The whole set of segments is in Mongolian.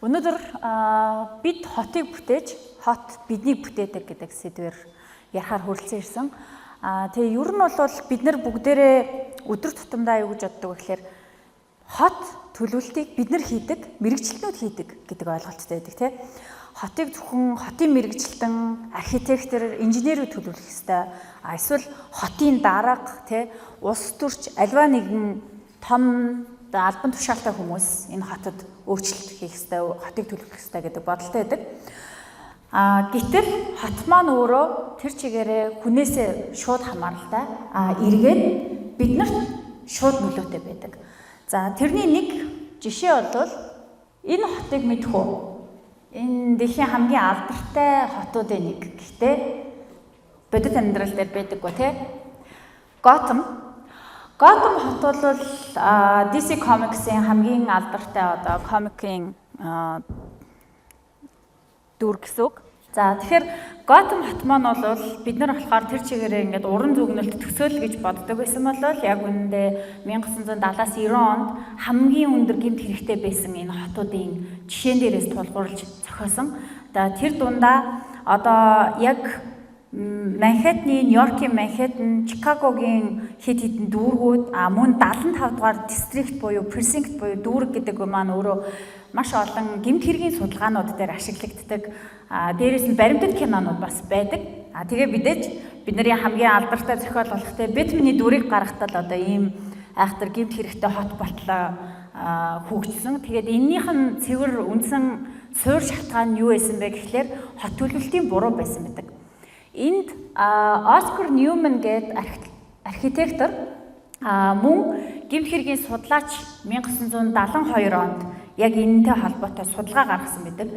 Өнөөдөр бид хотыг бүтээж, хот биднийг бүтээдэг гэдэг сэдвээр ярихаар хүрэлцэн ирсэн. Тэгээ ер нь бол бид нар бүгдээрээ өдөр тутамдаа юу гэж боддог вэ гэхээр хот төлөвлөлтийг бид нар хийдэг, мэрэгчлэнүүд хийдэг гэдэг ойлголттой байдаг тийм. Хотыг зөвхөн хотын мэрэгчлэн, архитектор, инженерүүд төлөвлөх ёстой. Эсвэл хотын дарга тийм улс төрч альва нэгэн том албан тушаалтай хүмүүс энэ хотод өөрчлөлт хийх ёстой, хотыг төлөвлөх ёстой гэдэг бодолтой байдаг. Гэтэл хот маань өөрөө тэр чигээрээ хүнээсээ шууд хамааралтай. Эргээд биднэрт шууд нөлөөтэй байдаг. За тэрний нэг жишээ бол энэ хотыг мэдэх үү? Энэ дэлхийн хамгийн алдартай хотуудын нэг. Гэхдээ бодит амьдрал дээр байдаггүй тий. Gotham хот бол DC Comics-ийн хамгийн алдартай комикийн дүр гэсэн үг. За тэгэхээр Gotham хот маань бол бид нар болохоор тэр чигээрээ ингээд уран зөгнөлт төсөөлөл гэж боддог байсан бол яг үүндээ 1970-аас 90 онд хамгийн өндөр гэмт хэрэгтэй байсан энэ хотуудын жишээн дээрээс тулгуурлаж зохиосон. Тэр дундаа одоо яг Манхэттны, Нью-Йоркийн Манхэттен, Чикагогийн хэд хэдэн дүүргүүд мөн 75 дугаар дистрикт буюу пресинкт буюу дүүрэг гэдэг маань өөрөө маш олон гэмт хэргийн судалгаанууд дээр ашиглагддаг. Дээрээс нь баримтат кинонууд бас байдаг. Тэгээ бидээж бидний хамгийн алдартай зохиол болох те Бэтмений дүрийг гаргахтал одоо ийм айхтар гэмт хэрэгтэй хот болтлоо хөгжсөн. Тэгээд энэнийх нь цэвэр үндсэн суур шалтгаан нь юу байсан бэ гэхлээр хот төлөвлөлтийн буруу байсан байдаг. Энд Оскар Ньюман гэдэг архитектор мөн гэмт хэргийн судлаач 1972 онд яг энэтэй холбоотой судалгаа гаргасан байдаг.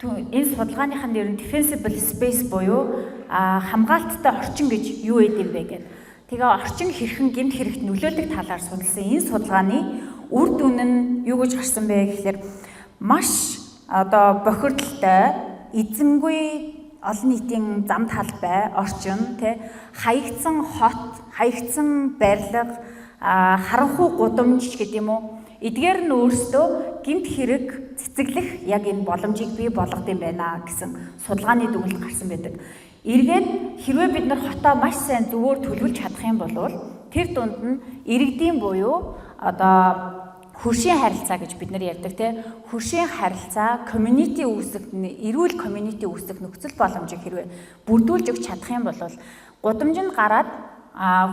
Энэ судалгааныхын нэр нь Defensible Space буюу хамгаалттай орчин гэж юу гэдэг юм бэ гэдэг. Тэгээ орчин хэрхэн гэмт хэрэгт нөлөөлөх талаар судалсан энэ судалгааны үр дүн нь юу гэж гарсан бэ гэхээр маш одоо бохирдолтой, эзэнгүй олон нийтийн зам талбай, орчин, хаягдсан хот, хаягдсан барилга, харанхуй гудамж гэдэг юм уу? Эдгээр нь өөрсдөө гэмт хэрэг цэцэглэх яг энэ боломжийг бий болгох юм байна гэсэн судалгааны дүгнэлт гарсан байдаг. Эргээд хэрвээ бид нар хотоо маш сайн зөвөр төлөвлөж чадах юм бол тэр дунд нь иргэдийн буюу одоо хөршийн харилцаа гэж бид нар ярьдаг тийм хөршийн харилцаа, community үүсгэх, эрүүл community үүсгэх нөхцөл боломжийг хэрвээ бүрдүүлж өгч чадах юм бол гудамж нь гараад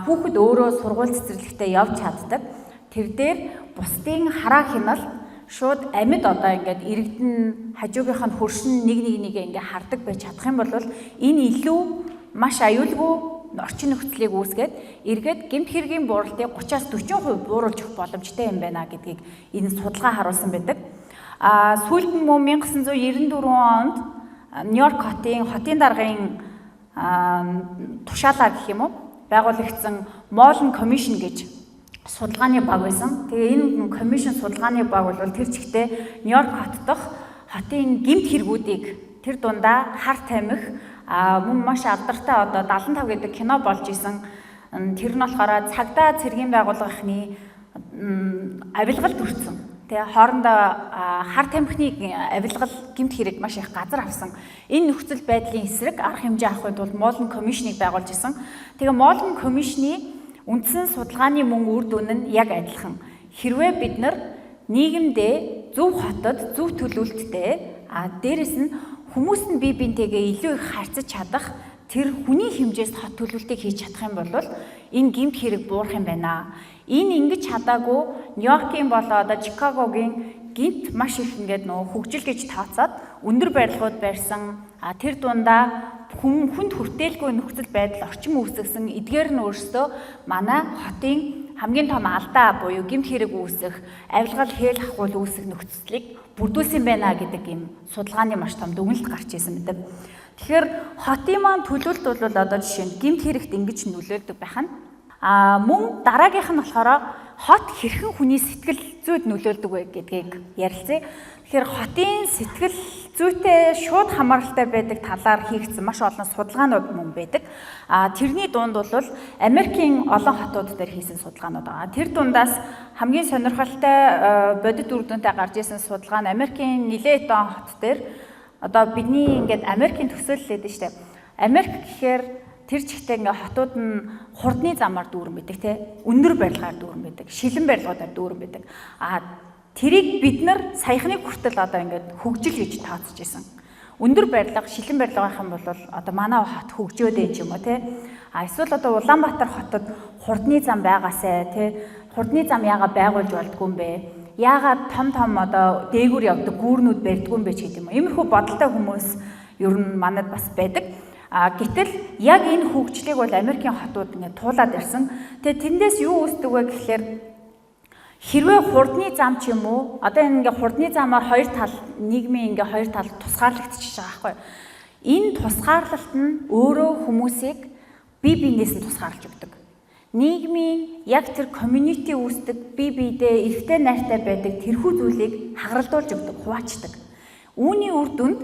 хүүхэд өөрөө сургууль цэцэрлэгтээ явж чаддаг. Тэр дээр бусдын хараа хяналт шууд амьд одоо ингээд иргэдэн хажуугийнх нь хөршин нэгээ ингээд хардаг байж чадах юм бол энэ илүү маш аюулгүй орчин нөхцөлийг үүсгээд эргээд гэмт хэргийн бууралтыг 30-40% бууруулж өгөх боломжтой юм байна гэдгийг энэ судалгаа харуулсан байдаг. Сүүлд нь мөн 1994 онд Нью-Йорк хотын даргын тушаалаар гэх юм уу байгуулагдсан Моллен Commission гэж судалгааны баг байсан. Тэгээ энэ commission судалгааны баг бол тэр чигтээ Нью-Йорк хот дахь хотын гэмт хэрэгүүдийг тэр дундаа хар тамхи мөн маш алдартай одоо 75 гэдэг кино болж исэн. Тэр нь болохоор цагдаа цэргийн байгууллагын авилгалд өртсөн. Тэгээ хоорондоо хар тамхины авилгал гэмт хэрэг маш их газар авсан. Энэ нөхцөл байдлын эсрэг арга хэмжээ авахын тулд Моллен Commission-ыг байгуулж исэн. Тэгээ Моллен Commission-ийн үндсэн судалгааны мөн үр дүн нь яг адилхан. Хэрвээ бид нар нийгэмдээ зөв хотод зөв төлөвлөлттэй дээрэс нь хүмүүс нь бие биентэйгээ илүү их харьцаж чадах тэр хүний хэмжээс хот төлөвлөлтийг хийж чадах юм бол энэ гэмт хэрэг буурах юм байна. Энэ ингэж чадаагүй Нью-Йоркийн болоо одоо Чикагогийн гэмт маш их ингээд хөгжил гэж тооцоод өндөр барилгууд барьсан. Тэр дундаа хүнд хүртээлгүй нөхцөл байдал орчин үүсгэсэн. Эдгээр нь өөрсдөө манай хотын хамгийн том алдаа буюу гэмт хэрэг үүсэх, авилгал хээл хахуул үүсэх нөхцөлийг бүрдүүлсэн байна гэдэг ийм судалгааны маш том дүгнэлт гарч ирсэн мэт. Тэгэхээр хотын маань төлөвлөлт бол одоо жишээ нь гэмт хэрэгт ингэж нөлөөлдөг байх нь мөн дараагийнх нь болохоор хот хэрхэн хүний сэтгэл зүйд нөлөөлдөг вэ гэдгийг ярилцъя. Тэгэхээр хотын сэтгэл зүйтэй шууд хамааралтай байдаг талаар хийгдсэн маш олон судалгаанууд мөн байдаг. Тэрний дунд бол Америкийн олон хотууд дээр хийсэн судалгаанууд байгаа. Тэр дундаас хамгийн сонирхолтой бодит үр дүнтэй гарч ирсэн судалгаа нь Америкийн нэлээд олон хот дээр одоо бидний ингээд Америкийн төсөөлөл гэдэг шүү дээ. Америк гэхээр тэр чигтээ ингээ хотууд нь хурдны замаар дүүрэн байдаг те өндөр барилгаар дүүрэн байдаг шилэн барилгуудаар дүүрэн байдаг тэрийг бид нар саяхны хүртэл одоо ингээд хөгжил гэж тооцож исэн өндөр барилга шилэн барилга байх юм бол одоо манай хот хөгжөөд байж юм уу те эсвэл одоо Улаанбаатар хотод хурдны зам байгаасай те хурдны зам яагаад байгуулж болдгүй юм бэ яагаад том одоо дээгүүр явдаг гүүрнүүд барьдгүй юм бэ ч гэдэг юм иймэрхүү бодолтой хүмүүс ер нь манад бас байдаг. Гэтэл яг энэ хөгжлийг бол Америкийн хотууд ингээд туулаад ирсэн. Тэгээ тэндээс юу үүсдэг вэ гэхээр хэрвээ хурдны зам ч юм уу одоо энэ ингээд хурдны замаар хоёр тал нийгмийн ингээд хоёр тал тусгаарлагдчихж байгаа байхгүй. Энэ тусгаарлалт нь өөрөө хүмүүсийг бие биенээс нь тусгаарлаж өгдөг. Нийгмийн яг тэр community үүсдэг бие биедээ эрхтэй найртай байдаг тэрхүү зүйлийг хагаралдуулж өгдөг, хуваачдаг. Үүний үр дүнд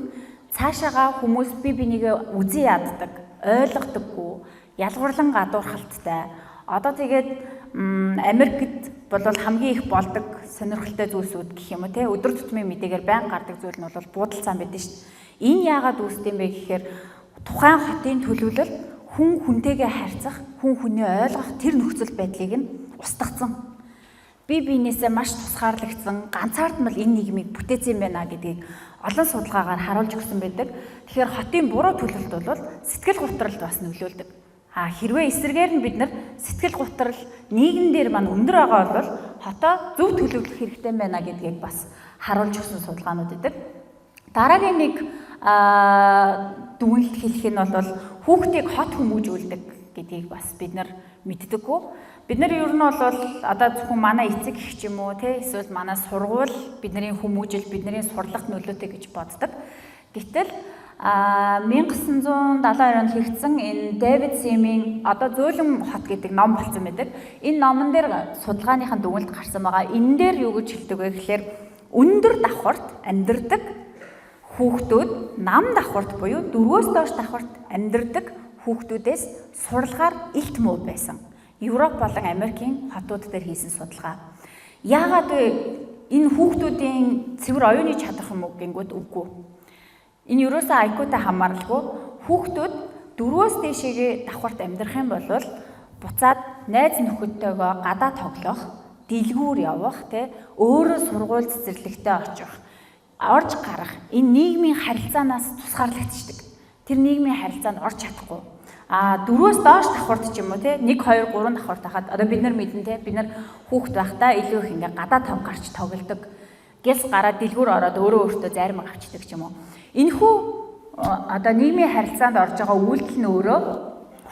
цаашаага хүмүүс бие бинийгээ үзий яддаг, ойлгодоггүй, ялгуурлан гадуурхалттай. Одоо тэгээд Америкт бол хамгийн их болдог сонирхолтой зүйлсүүд гэх юм уу те өдөр тутмын мэдээгээр байн гардаг зүйл нь бол буудал цаан байдаг шүү дээ. Энэ яагаад үүсдэг юм бэ гэхээр тухайн хотын төлөвлөл хүн хүнтэйгээ харьцах, хүн хүнээ ойлгох тэр нөхцөл байдлыг нь устгацсан. Бие биенээсээ маш тусгаарлагдсан, ганцаардмал энэ нийгмийг бүтээсэн байна гэдгийг олон судалгаагаар харуулж өгсөн байдаг. Тэгэхээр хотын буруу төлөвлөлт бол сэтгэл гутралд бас нөлөөлдөг. Хэрвээ эсрэгээр нь бид нар сэтгэл гутрал нийгэм дээр маань өндөр байгаа бол хотоо зөв төлөвлөх хэрэгтэй байна гэдгийг бас харуулж өгсөн судалгаанууд байдаг. Дараагийн нэг дүгнэлт хэлэх нь бол хүүхдийг хот хүмүүжүүлдэг гэдгийг бас бид нар мэддэггүй. Бид нар ер нь бол одоо зөвхөн манай эцэг гэх юм уу те эсвэл манай сургууль бидний хүмүүжил бидний сурлагт нөлөөтэй гэж боддог. Гэтэл 1972 онд хийгдсэн энэ Дэвид Симийн одоо зөөлөн хот гэдэг ном болсон байдаг. Энэ номон дээр судалгааныхаа дүгнэлт гарсан байгаа. Энэ дээр юу гэж хэлдэг вэ гэхээр өндөр давхарт амьдардаг хүүхдүүд нам давхарт буюу 4-өөс доош давхарт амьдардаг хүүхдүүдээс сурлагаар илт муу байсан. Европ болон Америкийн хотууд дээр хийсэн судалгаа. Яагаад вэ? Энэ хүүхдүүдийн цэвэр оюуны чадах юм уу гингүүд үгүй. Энэ ерөөсөө IQ-тай хамааралгүй хүүхдүүд 4-өөс дээшээгээ давхарт амьдрах юм бол буцаад найз нөхөдтэйгөө гадаа тоглох, дэлгүүр явах, өөрөө сургууль цэцэрлэгтээ очих, орж гарах энэ нийгмийн харилцаанаас тусгаарлагдчихдаг. Тэр нийгмийн харилцаанд орж чадахгүй. 4-өөс доош давхарт ч юм уу 1 2 3 давхарт хахад одоо бид нар мэдэн бид нар хүүхэд байхдаа илүү их ингээ гадаа том гарч тоглодог. Гэлс гараад дэлгүүр ороод өөртөө зарим авчдаг ч юм уу. Энэхүү одоо нийгмийн харилцаанд орж байгаа үйлдэл нь өөрөө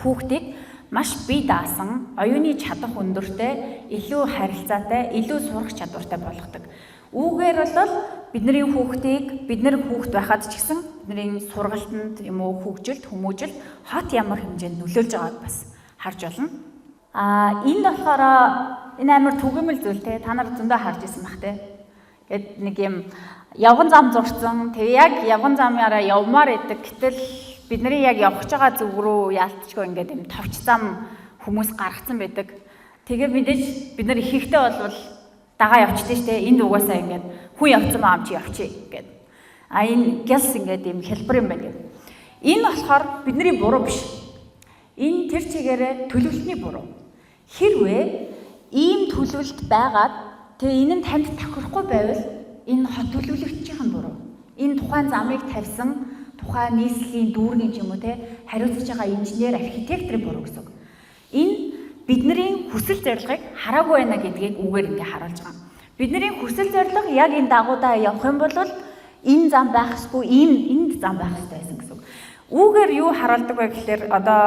хүүхдийг маш бие даасан, оюуны чадах өндөртэй, илүү харилцаатай, илүү сурах чадвартай болгодог. Үүгээр бол бидний хүүхдийг бид нар хүүхд байхад ч гэсэн бидний сургалтанд юм уу хөгжилд хүмүүжилд хот ямар хэмжээнд нөлөөлж байгааг бас харж байна. Энэ болохоор энэ амар түгээмэл зүйл те та нар зөндөө харж ирсэн бах те. Гэт нэг юм явган зам зурцсан. Тэгээ яг явган замаараа явмаар идэг. Гэтэл бидний яг явж байгаа зүг рүү яалтчгүй ингээд юм товч зам хүмүүс гаргацсан байдаг. Тэгээ мэдээж бид нар ихэнхдээ бол дагаа явчихдээ штэ энд угаасаа ингээд хүн явцсан маам чи явчих гэд. Энэ гэлс ингээд юм хэлбэр юм байна гэд. Энэ болохоор бидний буруу биш. Энэ тэр чигээрээ төлөвлөлтний буруу. Хэрвээ ийм төлөвлөлт байгаад тэгээ энэ нь танд тохирохгүй байвал энэ хот төлөвлөгчийн буруу. Энэ тухайн замыг тавьсан тухайн нийслэлийн дүүргийн ч юм уу хариуцж байгаа инженер, архитекторын буруу гэсэн. Энэ бидний хүсэл зорилгыг хараагүй байна гэдгийг үгээр ингээ харуулж байгаа. Бидний хүсэл зорилго яг энэ дагуудаа явах юм бол энэ зам байхгүй, энд зам байх хэрэгтэй байсан гэсэн. Үүгээр юу харуулдаг вэ гэхээр одоо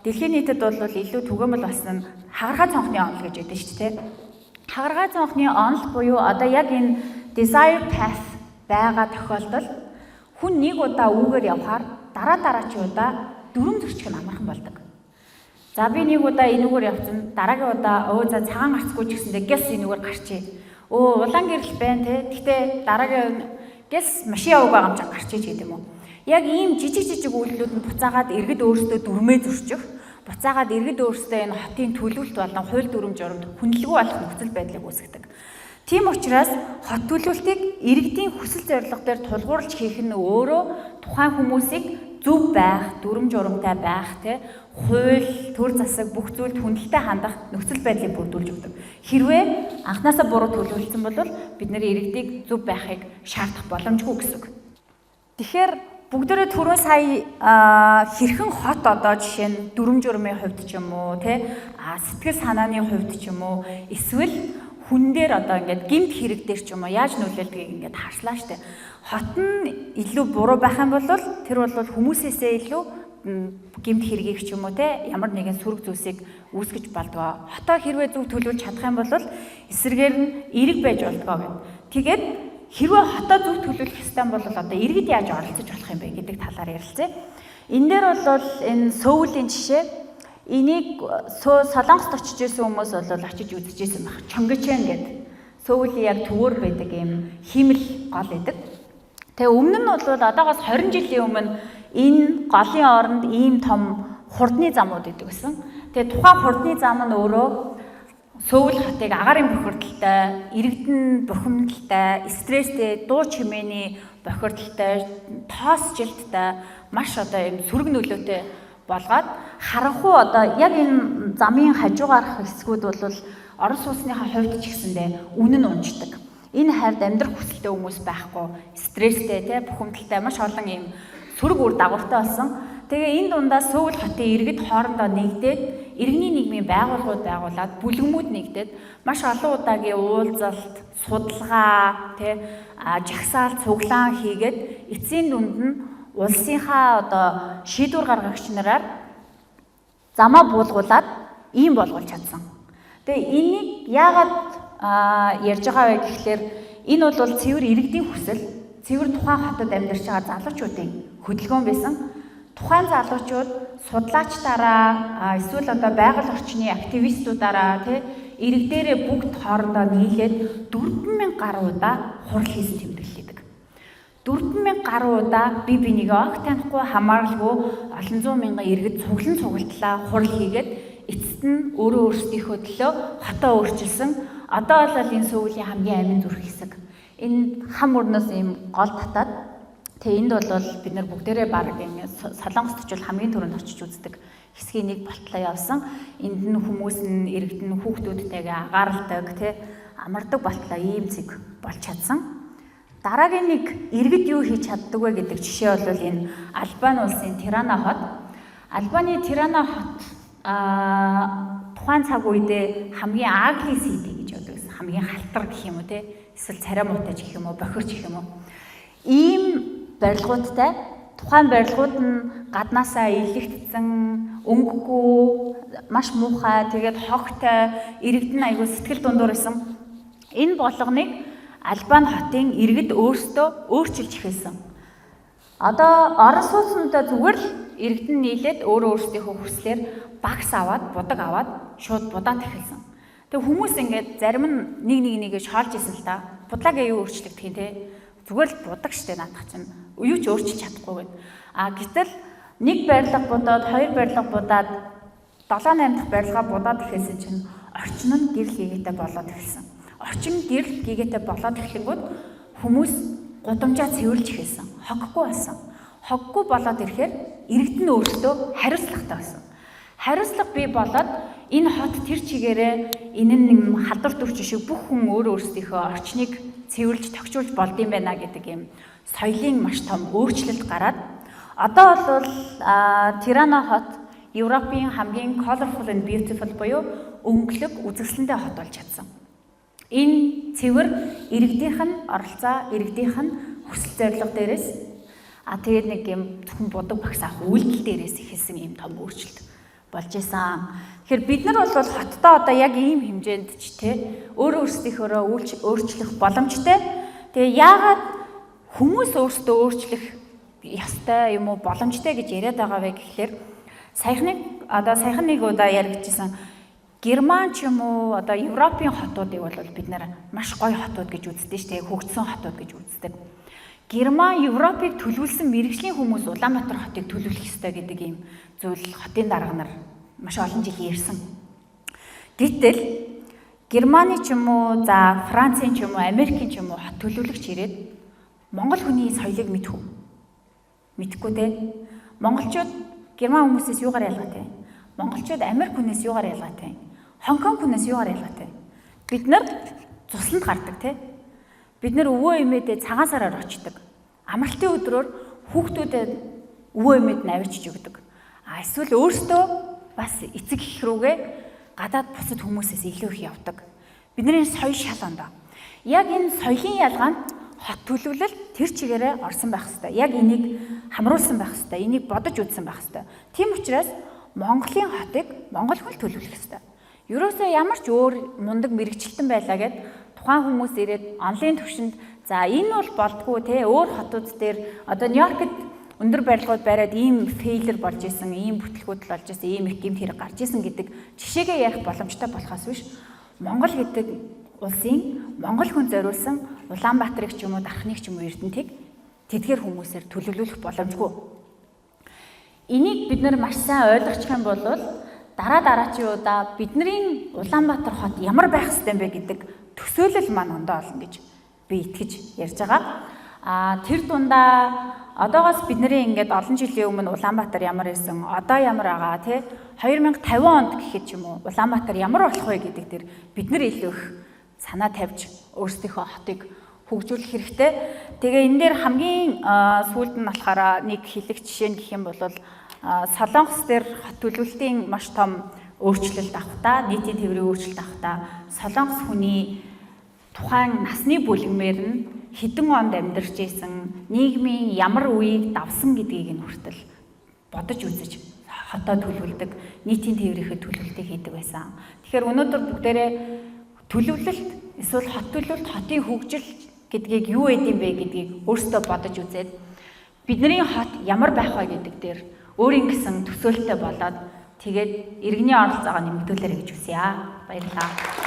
дэлхийн нийтэд бол илүү түгээмэл болсон хагаргаа цонхны онол гэж яддаг шүү дээ. Хагаргаа цонхны онол буюу одоо яг энэ desire path байгаа тохиолдолд хүн нэг удаа үүгээр явхаар дараачийн удаа дүрм зөрчих нь амархан болдог. За би нэг удаа энүүгээр явцсан. Дараагийн удаа за цагаан гарцгүй ч гэсэндээ гэс энүүгээр гарчээ. Улаан гэрэл байна те. Гэхдээ дараагийн гэс машин яваг байгаа юм чинь гарчээ ч гэдэг юм уу. Яг ийм жижиг үйлдэлүүд нь буцаагаад иргэд өөрсдөө дүрмээ зөрчих. Буцаагаад иргэд өөрсдөө энэ хотын төлөвлөлт болон хууль дүрм журамд хүндлэггүй болох нөхцөл байдлыг үүсгэдэг. Тийм учраас хот төлөвлөлтийг иргэдийн хүсэл зорилго дээр тулгуурлаж хийх нь өөрөө тухайн хүмүүсийг зөв байх, дүрм журамтай байх, хууль, төр засаг бүх зүйлд хүндэлтэй хандах нөхцөл байдлыг бүрдүүлж өгдөг. Хэрвээ анхнаасаа буруу төлөвлөсөн бол бид нэр иргэдийг зөв байхыг шаардах боломжгүй гэсэн. Тэгэхээр бүгдээрээ түрүү сая хэрхэн хот одоо жишээ нь дүрм журмын хувьд ч юм уу, сэтгэл санааны хувьд ч юм уу, эсвэл хүн дээр одоо ингээд гэмт хэрэг дээр ч юм уу яаж нөлөөлдгийг ингээд харслаа штэ. Хот нь илүү буруу байх юм бол тэр бол хүмүүсээсээ илүү гэмт хэргийг ч юм уу ямар нэгэн сөрөг зүйлсийг үүсгэж болдгоо. Хотоо хэрвээ зөв төлөвлөж чадах юм бол эсрэгээр нь эрэг байж болдгоо гэв. Тэгээд хэрвээ хотоо зөв төлөвлөх ёстой бол одоо иргэд яаж оролцож болох юм бэ гэдэг талаар ярилцъя. Энэ дээр бол энэ Сөүлийн жишээ. Энийг Солонгост очиж исэн хүмүүс бол очиж үзэж исэн баг. Чонгочэн гэдэг Сөүлийн яг төвөр байдаг юм химэл гол байдаг. Тэгээ өмнө нь бол одоогоос 20 жилийн өмнө энэ голын оронд ийм том хурдны замууд идэг гэсэн. Тэгээ тухайн хурдны зам нь өөрөө Сөүл хотыг агарын бохирдолтой, иргэдэн бухимдалтай, стресстэй, дуу чимээний бохирдолтой, тоосжилттай, маш одоо юм сөрөг нөлөөтэй болгоод харанхуй одоо яг энэ замын хажуугаарх хэсгүүд бол орон сууцныхаа хувьд ч гэсэндээ үнэн унждаг. Энэ хайрд амьдрах хүсэлтэй хүмүүс байхгүй, стресстэй, бухимдалтай маш олон юм сөрөг үр дагавартай болсон. Тэгээ энэ дундаа Сөүл хотын иргэд хоорондоо нэгдээд иргэний нийгмийн байгууллагууд байгуулад бүлгэмүүд нэгдээд маш олон удаагийн уулзалт, судалгаа, жагсаал, цуглаан хийгээд эцсийн дүнд нь улсынхаа одоо шийдвэр гаргагч нараар замаа буулгуулад ийм болгуулж чадсан. Тэгээ энийг яагаад ярьж байгаа вэ гэхлээр энэ бол цэвэр иргэдийн хүсэл, цэвэр тухайн хотод амьдарч байгаа залуучуудын хөдөлгөөн байсан. Тухайн залуучууд судлаачдаараа эсвэл одоо байгаль орчны активистуудаараа иргэдээрээ бүгд хоорондоо нийлээд 40000 гаруй удаа хурал хийсэн тэмдэглэдэг. 40000 гаруй удаа бие бинийгээ огт танихгүй хамааралгүй олон зуун мянган иргэд цуглалтлаа хурал хийгээд эцэст нь өөрөө өөрсдийнхөө төлөө хотоо өөрчилсөн. Одоо бол энэ Сөүлийн хамгийн амин зүрх хэсэг. Энэ хам өрнөөс ийм гол татаад энд бол бид нар бүгдээрээ баг ингэ Солонгост очил хамгийн түрүүнд очиж үздэг хэсгийн нэг болтлоо явсан. Энд нь хүмүүс нь иргэд нь хүүхдүүдтэйгээ агаарладаг, амардаг болтлоо ийм зэг болж чадсан. Дараагийн нэг иргэд юу хийж чаддаг вэ гэдэг жишээ бол энэ Албани улсын Тирана хот. Албаны Тирана хот тухайн цаг үедээ хамгийн ugly city гэж яддаг гэсэн. Хамгийн халтар гэх юм уу эсвэл царай муутай гэх юм уу, бохирч гэх юм уу. Ийм барилгуудтай тухайн барилгууд нь гаднаасаа илэгдсэн, өнгөгүй, маш муухай, тэгээд хогтой, иргэд нь аягүй сэтгэл дундуур байсан. Энэ болгоныг Албани хотын иргэд өөрсдөө өөрчилж эхэлсэн. Одоо орон сууцнуудаа зүгээр л иргэд нь нийлээд өөрсдийнхөө хүслээр багс аваад, будаг аваад шууд будаад эхэлсэн. Тэгээ хүмүүс ингээд зарим нь нэг шоолж исэн л да. Будлаагаа юу өөрчлөгдөх юм те? Зүгээр л будаг штэ наадах чинь. Юу ч өөрчилж чадахгүй гэд. Гэтэл нэг барилга будаад, хоёр барилга будаад, 7-8 дахь барилга будаад эхэлсэн чинь орчин нь гэрэл гээгээтэй болоод эхэлсэн. Орчин гэрэл гээгээтэй болоод эхлэнгүүт хүмүүс гудамжаа цэвэрлж эхэлсэн. Хоггүй болсон. Хоггүй болоод ирэхээр иргэд нь өөрсдөө хариуцлагатай болсон. Хариуцлага бий болоод энэ хот тэр чигээрээ энэ нэг халдвар төвч шиг бүх хүн өөрсдийнхөө орчныг цэвэрлж тогтчулж болдсон байна гэдэг юм соёлын маш том өөрчлөлт гараад одоо бол Тирана хот Европын хамгийн colorful and beautiful буюу өнгөлөг үзэсгэлэнтэй хот болж чадсан. Энэ цэвэр иргэдийнх нь оролцоо, иргэдийнх нь хүсэл зорилго дээрээс тэгээд нэг юм зөвхөн будаг багс авах үйлдэл дээрээс ихэлсэн юм том өөрчлөлт болж исэн. Тэгэхээр бид нар бол хотдоо одоо яг ийм хэмжээнд ч өөрсдийнхөө өөрчлөх боломжтой. Тэгээ яагаад хүмүүс өөрсдөө өөрчлөх ёстой юм уу боломжтой гэж яриад байгаа вэ гэхлээр саяхныг одоо саяхан нэг удаа яригдчихсан Герман ч юм уу одоо Европын хотуудыг бол бид нэр маш гоё хотууд гэж үздэг шүү дээ. Хөгжсөн хотууд гэж үздэг. Герман Европыг төлөвлөсөн мэрэгжлийн хүмүүс Улаанбаатар хотыг төлөвлөх ёстой гэдэг ийм зүйл хотын дарга нар маш олон жил ярьсан. Гэтэл Германы ч юм уу, за Францын ч юм уу, Америкийн ч юм уу хот төлөвлөгч ирээд Монгол хүний соёлыг мэдэх үү? Мэдхгүй те. Монголчууд Герман хүмүүсээс юугаар ялгаатай? Монголчууд Америк хүнээс юугаар ялгаатай? Хонконг хүнээс юугаар ялгаатай? Бид нар цусланд гардаг те. Бид нар өвөө эмээдээ цагаан сараар очдог. Амралтын өдрөөр хүүхдүүдэд өвөө эмээд нь авчиж өгдөг. Эсвэл өөртөө бас эцэг их рүүгээ гадаад бусад хүмүүсээс илүү их явдаг. Бидний соёл шал ондоо. Яг энэ соёлын ялгаанд хот төлөвлөл тэр чигээрээ орсон байх хэрэгтэй. Яг энийг хамруулсан байх хэрэгтэй. Энийг бодож үзсэн байх хэрэгтэй. Тийм учраас Монголын хотыг монгол хүн төлөвлөх ёстой. Ерөөсөө ямар ч өөр мундаг мэрэгчлэлтэн байлаа гэд тухайн хүмүүс ирээд онлайн түвшинд за энэ бол болдгоо те өөр хотууд дээр одоо Нью-Йоркд өндөр барилгууд бариад ийм фейлер болж исэн, ийм бүтлгүүд болж исэн, ийм их гэмт хэрэг гарч исэн гэдэг жишээгээ ярих боломжтой болохоос биш Монгол гэдэг улсын монгол хүн зориулсан Улаанбаатарыг ч юм уу Дархныг ч юм уу Эрдэнэтийг тэдгээр хүмүүсээр төлөвлөх боломжгүй. Энийг бид нар маш сайн ойлгочих юм бол дараачийн удаа бидний Улаанбаатар хот ямар байх ёстой бэ гэдэг төсөөлөл маань ондоо олно гэж би итгэж ярьж байгаа. Тэр дундаа одоогоос бидний ингээд олон жилийн өмнө Улаанбаатар ямар байсан, одоо ямар байгаа тий 2050 онд гэхэд ч юм уу Улаанбаатар ямар болох вэ гэдэг дээр бид нар илүү их санаа тавьж өөрсдийнхөө хотыг хөгжүүлэх хэрэгтэй. Тэгээ энэ дээр хамгийн сүүлд нь болохоор нэг хэлэх жишээ нь гэх юм бол Солонгос дээр хот төлөвлөлтийн маш том өөрчлөлт авахта, нийтийн тээврийн өөрчлөлт авахта Солонгос хүний тухайн насны бүлгмээр нь хэдэн онд амьдарч исэн, нийгмийн ямар үеийг давсан гэдгийг нь хүртэл бодож үзэж хотоо төлөвлөдөг, нийтийн тээврийнхээ төлөвлөлтийг хийдэг байсан. Тэгэхээр өнөөдөр бүгдээрээ төлөвлөлт эсвэл хот төлөвлөлт, хотын хөгжил гэдгийг юу эдэм бэ гэдгийг өөрсдөө бодож үзээд бидний хот ямар байх вэ гэдэг дээр өөрийн гэсэн төсөөлтөй болоод тэгээд иргэний оролцоогоо нэмэгдүүлээрэй гэж хүсье. Баярлалаа.